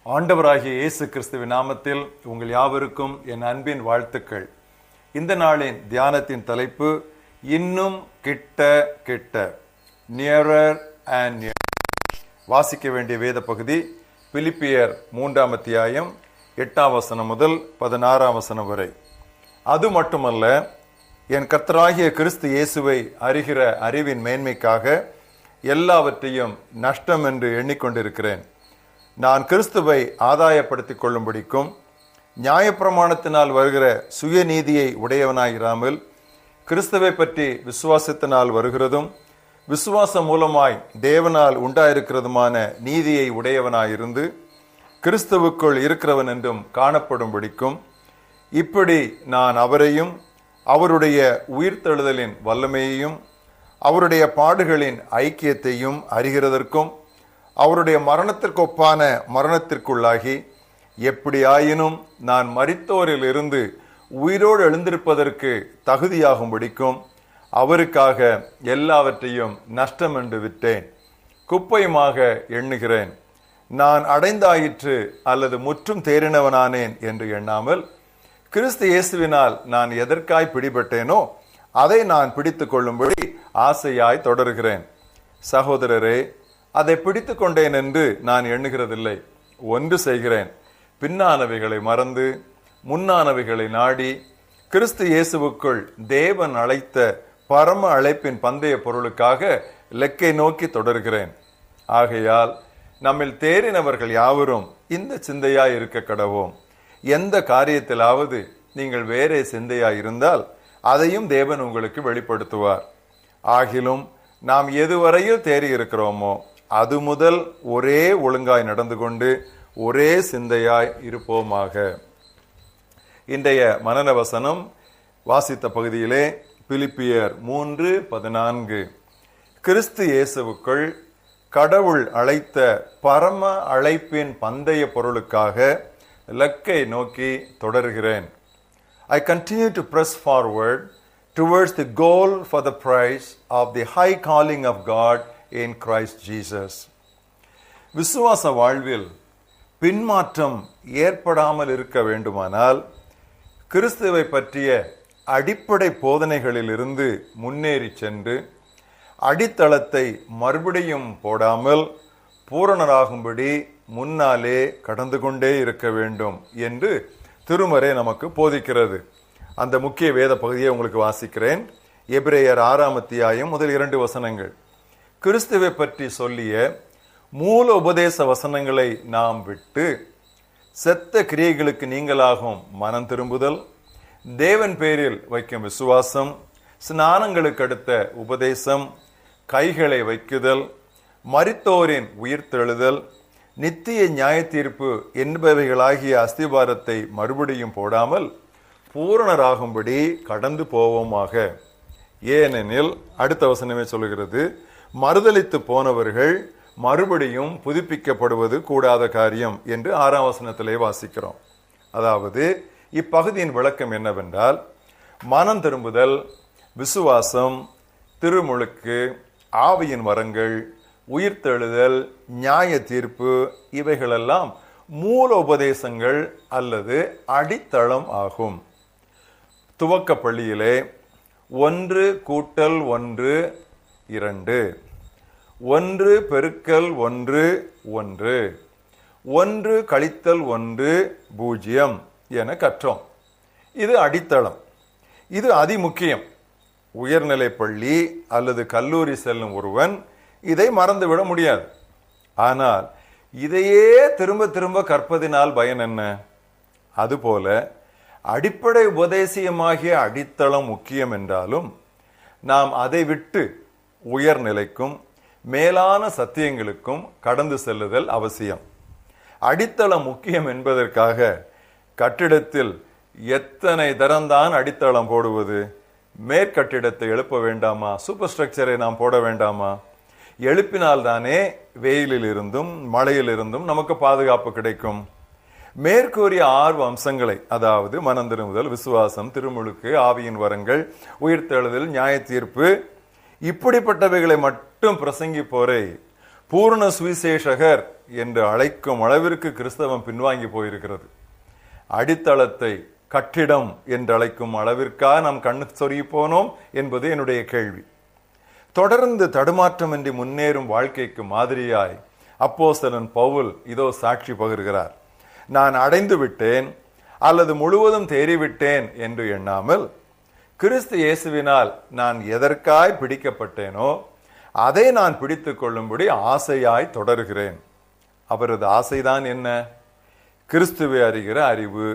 ஆண்டவராகிய இயேசு கிறிஸ்துவின் நாமத்தில் உங்கள் யாவருக்கும் என் அன்பின் வாழ்த்துக்கள். இந்த நாளின் தியானத்தின் தலைப்பு இன்னும் கிட்ட கிட்ட, நியரர் அண்ட் நியர். வாசிக்க வேண்டிய வேத பகுதி பிலிப்பியர் 3ஆம் அத்தியாயம் 8ஆம் வசனம் முதல் 16ஆம் வசனம் வரை. அது மட்டுமல்ல, என் கர்த்தராகிய கிறிஸ்து இயேசுவை அறிகிற அறிவின் மேன்மைக்காக எல்லாவற்றையும் நஷ்டம் என்று எண்ணிக்கொண்டிருக்கிறேன். நான் கிறிஸ்துவை ஆதாயப்படுத்திக் கொள்ளும்படிக்கும் நியாயப்பிரமாணத்தினால் வருகிற சுயநீதியை உடையவனாயிராமல் கிறிஸ்துவை பற்றி விசுவாசத்தினால் வருகிறதும் விசுவாசம் மூலமாய் தேவனால் உண்டாயிருக்கிறதுமான நீதியை உடையவனாயிருந்து கிறிஸ்துவுக்குள் இருக்கிறவன் என்றும் காணப்படும்படிக்கும், இப்படி நான் அவரையும் அவருடைய உயிர்த்தெழுதலின் வல்லமையையும் அவருடைய பாடுகளின் ஐக்கியத்தையும் அறிகிறதற்கும் அவருடைய மரணத்திற்கொப்பான மரணத்திற்குள்ளாகி எப்படியாயினும் நான் மரித்தோரில் இருந்து உயிரோடு எழுந்திருப்பதற்கு தகுதியாகும்படிக்கும் அவருக்காக எல்லாவற்றையும் நஷ்டம் என்று விட்டேன், குப்பையுமாக எண்ணுகிறேன். நான் அடைந்தாயிற்று அல்லது முற்றும் தேறினவனானேன் என்று எண்ணாமல் கிறிஸ்து இயேசுவினால் நான் எதற்காய் பிடிபட்டேனோ அதை நான் பிடித்து கொள்ளும்படி ஆசையாய் தொடர்கிறேன். சகோதரரே, அதை பிடித்து கொண்டேன் என்று நான் எண்ணுகிறதில்லை. ஒன்று செய்கிறேன், பின்னானவைகளை மறந்து முன்னானவைகளை நாடி கிறிஸ்து இயேசுவுக்குள் தேவன் அழைத்த பரம அழைப்பின் பந்தய பொருளுக்காக லெக்கை நோக்கி தொடர்கிறேன். ஆகையால் நம்மில் தேறினவர்கள் யாவரும் இந்த சிந்தையாய் இருக்க கடவோம். எந்த காரியத்திலாவது நீங்கள் வேறே சிந்தையாய் இருந்தால் அதையும் தேவன் உங்களுக்கு வெளிப்படுத்துவார். ஆகிலும் நாம் எதுவரையில் தேறி இருக்கிறோமோ அது முதல் ஒரே ஒழுங்காய் நடந்து கொண்டு ஒரே சிந்தையாய் இருப்போமாக. இன்றைய மனன வசனம் வாசித்த பகுதியிலே பிலிப்பியர் 3:14, கிறிஸ்து இயேசுவுக்குள் கடவுள் அழைத்த பரம அழைப்பின் பந்தய பொருளுக்காக லக்கை நோக்கி தொடர்கிறேன். I continue to press forward towards the goal for the prize of the high calling of God in Christ Jesus. விசுவாச வாழ்வில் பின்மாற்றம் ஏற்படாமல் இருக்க வேண்டுமானால் கிறிஸ்துவை பற்றிய அடிப்படை போதனைகளிலிருந்து முன்னேறி சென்று அடித்தளத்தை மறுபடியும் போடாமல் பூரணராகும்படி முன்னாலே கடந்து கொண்டே இருக்க வேண்டும் என்று திருமறை நமக்கு போதிக்கிறது. அந்த முக்கிய வேத பகுதியை உங்களுக்கு வாசிக்கிறேன். எபிரேயர் 6ஆம் அத்தியாயம் முதல் 2 வசனங்கள். கிறிஸ்துவை பற்றி சொல்லிய மூல உபதேச வசனங்களை நாம் விட்டு செத்த கிரியைகளுக்கு நீங்களாகும் மனம் திரும்புதல், தேவன் பேரில் வைக்கும் விசுவாசம், ஸ்நானங்களுக்கு அடுத்த உபதேசம், கைகளை வைக்குதல், மரித்தோரின் உயிர்த்தெழுதல், நித்திய நியாய தீர்ப்பு என்பவைகளாகிய அஸ்திபாரத்தை மறுபடியும் போடாமல் பூரணராகும்படி கடந்து போவோமாக. ஏனெனில் அடுத்த வசனமே சொல்லுகிறது, மறுதலித்து போனவர்கள் மறுபடியும் புதுப்பிக்கப்படுவது கூடாத காரியம் என்று 6ஆம் வசனத்திலே வாசிக்கிறோம். அதாவது இப்பகுதியின் விளக்கம் என்னவென்றால், மனம் திரும்புதல், விசுவாசம், திருமுழுக்கு, ஆவியின் வரங்கள், உயிர்த்தெழுதல், நியாய தீர்ப்பு இவைகளெல்லாம் மூல உபதேசங்கள் அல்லது அடித்தளம் ஆகும். துவக்க பள்ளியிலே 1 கூட்டல் 1 2, 1 பெருக்கல் 1 1, 1 கழித்தல் 1 0 என கற்றோம். இது அடித்தளம். இது அதிமுக்கியம். உயர்நிலை பள்ளி அல்லது கல்லூரி செல்லும் ஒருவன் இதை மறந்துவிட முடியாது. ஆனால் இதையே திரும்ப திரும்ப கற்பதினால் பயன் என்ன? அதுபோல அடிப்படை உபதேசியமாகிய அடித்தளம் முக்கியம் என்றாலும் நாம் அதை விட்டு உயர்நிலைக்கும் மேலான சத்தியங்களுக்கும் கடந்து செல்லுதல் அவசியம். அடித்தளம் முக்கியம் என்பதற்காக கட்டிடத்தில் எத்தனை தரம்தான் அடித்தளம் போடுவது? மேற்கட்டிடத்தை எழுப்ப வேண்டாமா? சூப்பர் ஸ்ட்ரக்சரை நாம் போட வேண்டாமா? எழுப்பினால்தானே வெயிலில் இருந்தும் மழையில் இருந்தும் நமக்கு பாதுகாப்பு கிடைக்கும். மேற்கூறிய 6 அம்சங்களை, அதாவது மனம் திரும்புதல், விசுவாசம், திருமுழுக்கு, ஆவியின் வரங்கள், உயிர்த்தெழுதல், நியாய தீர்ப்பு, இப்படிப்பட்டவைகளை மட்டும் பிரசங்கி போரை பூர்ண சுவிசேஷகர் என்று அழைக்கும் அளவிற்கு கிறிஸ்தவம் பின்வாங்கி போயிருக்கிறது. அடித்தளத்தை கட்டிடம் என்று அழைக்கும் அளவிற்காக நாம் கண்ணு சொருகி போனோம் என்பது என்னுடைய கேள்வி. தொடர்ந்து தடுமாற்றமின்றி முன்னேறும் வாழ்க்கைக்கு மாதிரியாய் அப்போஸ்தலன் பவுல் இதோ சாட்சி பகிர்கிறார். நான் அடைந்து விட்டேன் அல்லது முழுவதும் தேறிவிட்டேன் என்று எண்ணாமல், கிறிஸ்து இயேசுவினால் நான் எதற்காய் பிடிக்கப்பட்டேனோ அதை நான் பிடித்துக் கொள்ளும்படி ஆசையாய் தொடர்கிறேன். அவரது ஆசைதான் என்ன? கிறிஸ்துவை அறிகிற அறிவு,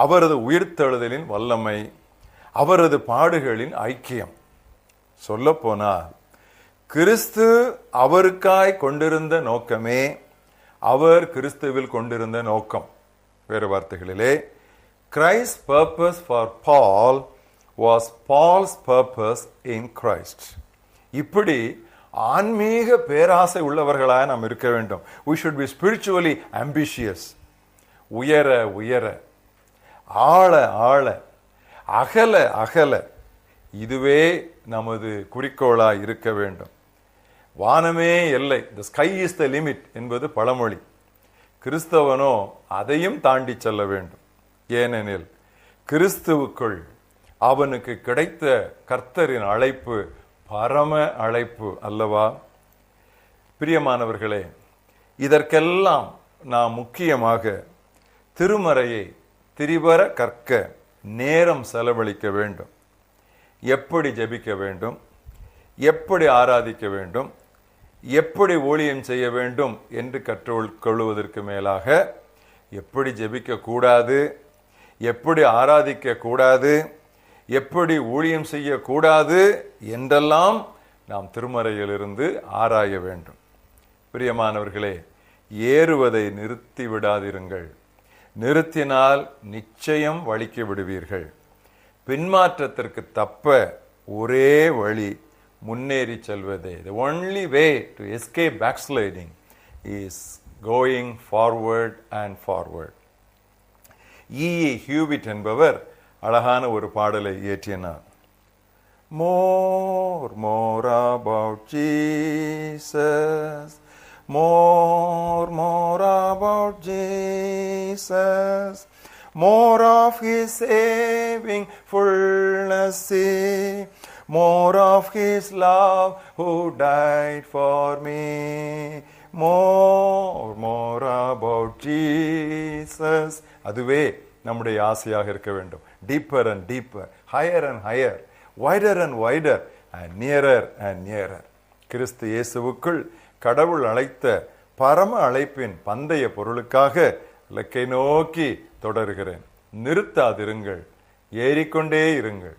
அவரது உயிர்த்தெழுதலின் வல்லமை, அவரது பாடுகளின் ஐக்கியம். சொல்ல போனால் கிறிஸ்து அவருக்காய் கொண்டிருந்த நோக்கமே அவர் கிறிஸ்துவில் கொண்டிருந்த நோக்கம். வேறு வார்த்தைகளிலே, Christ's purpose for Paul was Paul's purpose in Christ. இப்படி ஆன்மீக பேராசை உள்ளவர்களாக நாம் இருக்க வேண்டும். We should be spiritually ambitious. உயர உயர, ஆழ ஆழ, அகல அகல, இதுவே நமது குறிக்கோளாய் இருக்க வேண்டும். வானமே எல்லை, the sky is the limit என்பது பழமொழி. கிறிஸ்தவனோ அதையும் தாண்டி செல்ல வேண்டும். ஏனெனில் கிறிஸ்துவுக்குள் அவனுக்கு கிடைத்த கர்த்தரின் அழைப்பு பரம அழைப்பு அல்லவா? பிரியமானவர்களே, இதற்கெல்லாம் நாம் முக்கியமாக திருமறையை திரிபர கற்க நேரம் செலவழிக்க வேண்டும். எப்படி ஜெபிக்க வேண்டும், எப்படி ஆராதிக்க வேண்டும், எப்படி ஊழியம் செய்ய வேண்டும் என்று கற்றுக்கொள்வதற்கு மேலாக எப்படி ஜெபிக்க கூடாது, எப்படி ஆராதிக்க கூடாது, எப்படி ஊழியம் செய்யக்கூடாது என்றெல்லாம் நாம் திருமறையிலிருந்து ஆராய வேண்டும். பிரியமானவர்களே, ஏறுவதை நிறுத்தி விடாதிருங்கள். நிறுத்தினால் நிச்சயம் வழிக்கு விடுவீர்கள். பின்மாற்றத்திற்கு தப்ப ஒரே வழி முன்னேறி செல்வதே. The only way to escape backsliding is going forward and forward. E.E. Hewitt என்பவர் அழகான ஒரு பாடலை இயற்றினார். More, more about Jesus, more, more about Jesus, more of his saving fullness, more of his love who died for me, more, more about Jesus. அதுவே நம்முடைய ஆசையாக இருக்க வேண்டும். Deeper and deeper, higher and higher, wider and wider and nearer and nearer. கிறிஸ்து இயேசுவுக்குள் கடவுள் அழைத்த பரம அழைப்பின் பந்தய பொருளுக்காக இலக்கை நோக்கி தொடர்கிறேன். நிறுத்தாதிருங்கள், ஏறிக்கொண்டே இருங்கள்,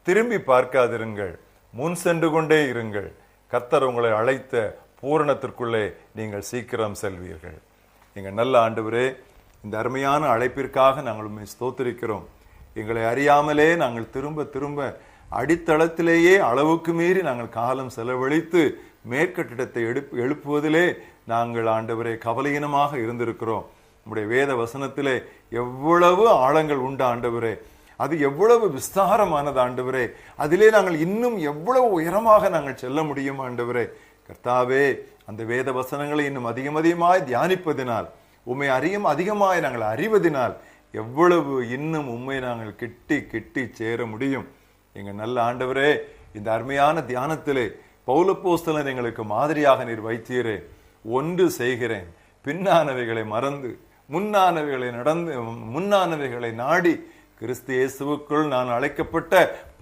திரும்பி பார்க்காதிருங்கள், முன் சென்று கொண்டே இருங்கள். கர்த்தர் உங்களை அழைத்த பூரணத்திற்குள்ளே நீங்கள் சீக்கிரம் செல்வீர்கள். எங்கள் நல்ல ஆண்டவரே, இந்த அருமையான அழைப்பிற்காக நாங்கள் உம்மை ஸ்தோத்திரிக்கிறோம். எங்களை அறியாமலே நாங்கள் திரும்ப திரும்ப அடித்தளத்திலேயே அளவுக்கு மீறி நாங்கள் காலம் செலவழித்து மேற்கட்டிடத்தை எழுப்புவதிலே நாங்கள் ஆண்டவரே கவலையினமாக இருந்திருக்கிறோம். நம்முடைய வேத வசனத்திலே எவ்வளவு ஆழங்கள் உண்டு ஆண்டவரே, அது எவ்வளவு விஸ்தாரமானது ஆண்டவரே, அதிலே நாங்கள் இன்னும் எவ்வளவு உயரமாக நாங்கள் செல்ல முடியும் ஆண்டவரே. கர்த்தாவே, அந்த வேத வசனங்களை இன்னும் அதிகமாய் தியானிப்பதினால், உம்மை அதிகமாய் நாங்கள் அறிவதினால் எவ்வளவு இன்னும் உம்மை நாங்கள் கிட்டி கிட்டி சேர முடியும். எங்க நல்ல ஆண்டவரே, இந்த அருமையான தியானத்திலே பவுலப்போஸ்தலன் எங்களுக்கு மாதிரியாக நீர் வைத்தீரே. ஒன்று செய்கிறேன், பின்னானவைகளை மறந்து முன்னானவைகளை நாடி கிறிஸ்து இயேசுவுக்குள் நான் அழைக்கப்பட்ட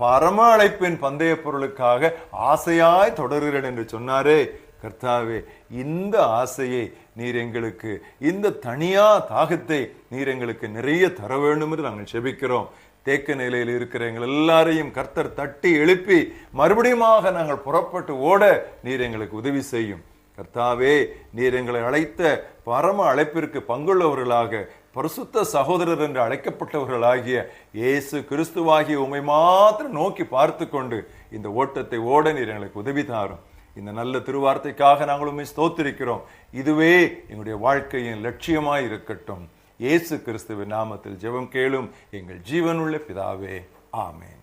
பரம அழைப்பின் பந்தய பொருளுக்காக ஆசையாய் தொடர்கிறேன் என்று சொன்னாரே. கர்த்தாவே, இந்த ஆசையை நீர் எங்களுக்கு, இந்த தனியா தாகத்தை நீர் எங்களுக்கு நிறைய தர வேண்டும் என்று நாங்கள் செபிக்கிறோம். தேக்க நிலையில் இருக்கிற எங்கள் எல்லாரையும் கர்த்தர் தட்டி எழுப்பி மறுபடியுமாக நாங்கள் புறப்பட்டு ஓட நீர் எங்களுக்கு உதவி செய்யும். கர்த்தாவே, நீர் எங்களை அழைத்த பரம அழைப்பிற்கு பங்குள்ளவர்களாக, பரிசுத்த சகோதரர் என்று அழைக்கப்பட்டவர்களாகிய இயேசு கிறிஸ்துவாகிய உம்மை மாத்திரம் நோக்கி பார்த்து கொண்டு இந்த ஓட்டத்தை ஓட நீர் எங்களுக்கு உதவி தாரும். இந்த நல்ல திருவார்த்தைக்காக நாங்கள் உம்மை ஸ்தோத்திரிக்கிறோம். இதுவே எங்களுடைய வாழ்க்கையின் லட்சியமாய் இருக்கட்டும். இயேசு கிறிஸ்துவின் நாமத்தில் ஜெபம் கேளும் எங்கள் ஜீவனுள்ள பிதாவே, ஆமென்.